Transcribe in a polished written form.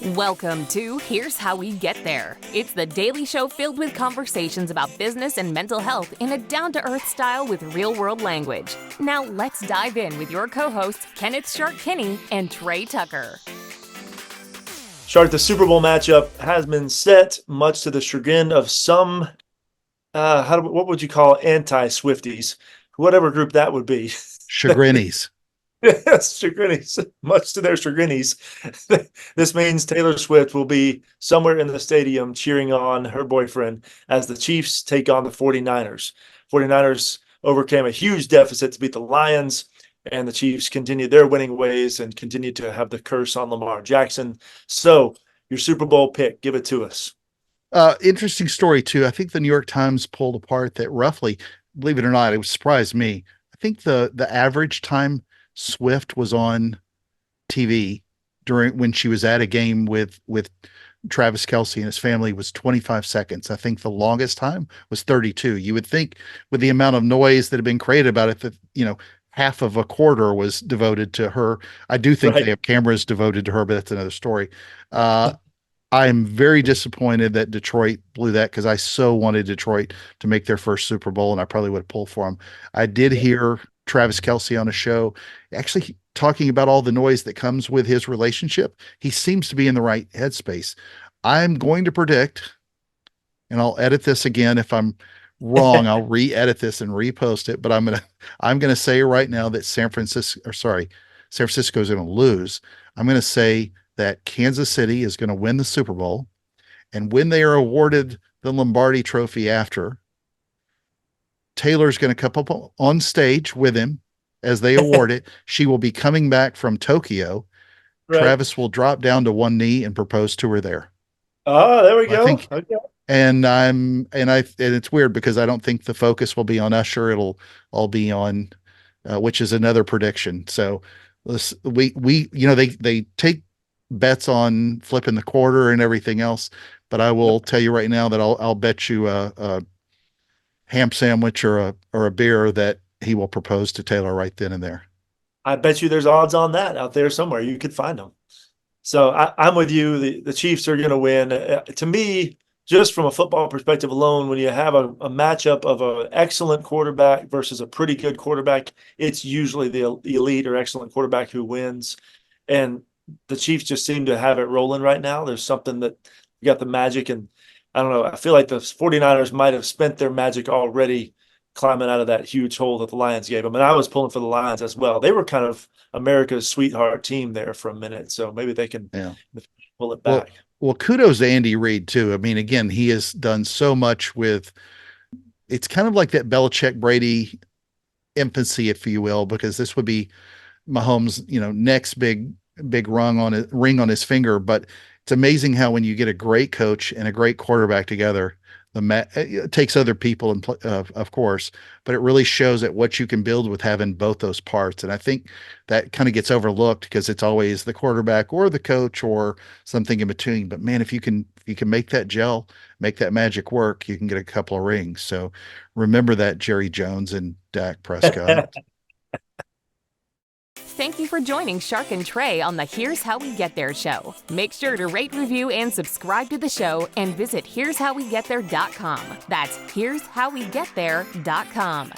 Welcome to Here's How We Get There. It's the daily show filled with conversations about business and mental health in a down-to-earth style with real-world language. Now let's dive in with your co-hosts, Kenneth Shark Kinney and Trey Tucker. Shark, the Super Bowl matchup has been set, much to the chagrin of some, what would you call anti-Swifties? Whatever group that would be. Chagrinis. Yes, chagrinis, much to their chagrinis. This means Taylor Swift will be somewhere in the stadium cheering on her boyfriend as the Chiefs take on the 49ers. 49ers overcame a huge deficit to beat the Lions, and the Chiefs continued their winning ways and continued to have the curse on Lamar Jackson. So, your Super Bowl pick, give it to us. Interesting story, too. I think the New York Times pulled apart that roughly, believe it or not, it surprised me. I think the average time Swift was on TV when she was at a game with Travis Kelce and his family was 25 seconds. I think the longest time was 32. You would think with the amount of noise that had been created about it that, half of a quarter was devoted to her. I do think They have cameras devoted to her, but that's another story. I'm very disappointed that Detroit blew that because I so wanted Detroit to make their first Super Bowl, and I probably would have pulled for them. I did hear Travis Kelce on a show actually talking about all the noise that comes with his relationship. He seems to be in the right headspace. I'm going to predict, and I'll edit this again if I'm wrong. I'll re-edit this and repost it, but I'm gonna say right now that San Francisco is going to lose. I'm going to say that Kansas City is going to win the Super Bowl, and when they are awarded the Lombardi Trophy after, Taylor's going to come up on stage with him as they award it. She will be coming back from Tokyo. Right. Travis will drop down to one knee and propose to her there. Oh, there we go. Okay. And it's weird because I don't think the focus will be on Usher. It'll all be on, which is another prediction. So they take bets on flipping the quarter and everything else, but I will tell you right now that I'll bet you a ham sandwich or a beer that he will propose to Taylor right then and there. I bet you there's odds on that out there somewhere. You could find them. So I'm with you. The Chiefs are going to win. To me, just from a football perspective alone, when you have a matchup of an excellent quarterback versus a pretty good quarterback, it's usually the elite or excellent quarterback who wins. And the Chiefs just seem to have it rolling right now. There's something that you got the magic, and I don't know. I feel like the 49ers might have spent their magic already climbing out of that huge hole that the Lions gave them. And I was pulling for the Lions as well. They were kind of America's sweetheart team there for a minute. So maybe they can pull it back. Well, kudos to Andy Reid, too. I mean, again, he has done so much with – it's kind of like that Belichick-Brady infancy, if you will, because this would be Mahomes' next big ring on his finger. But it's amazing how when you get a great coach and a great quarterback together, it takes other people, of course, but it really shows at what you can build with having both those parts. And I think that kind of gets overlooked because it's always the quarterback or the coach or something in between. But man, if you can make that gel, make that magic work, you can get a couple of rings. So remember that, Jerry Jones and Dak Prescott. Thank you for joining Shark and Trey on the Here's How We Get There show. Make sure to rate, review, and subscribe to the show and visit here'showwegetthere.com. That's here'showwegetthere.com.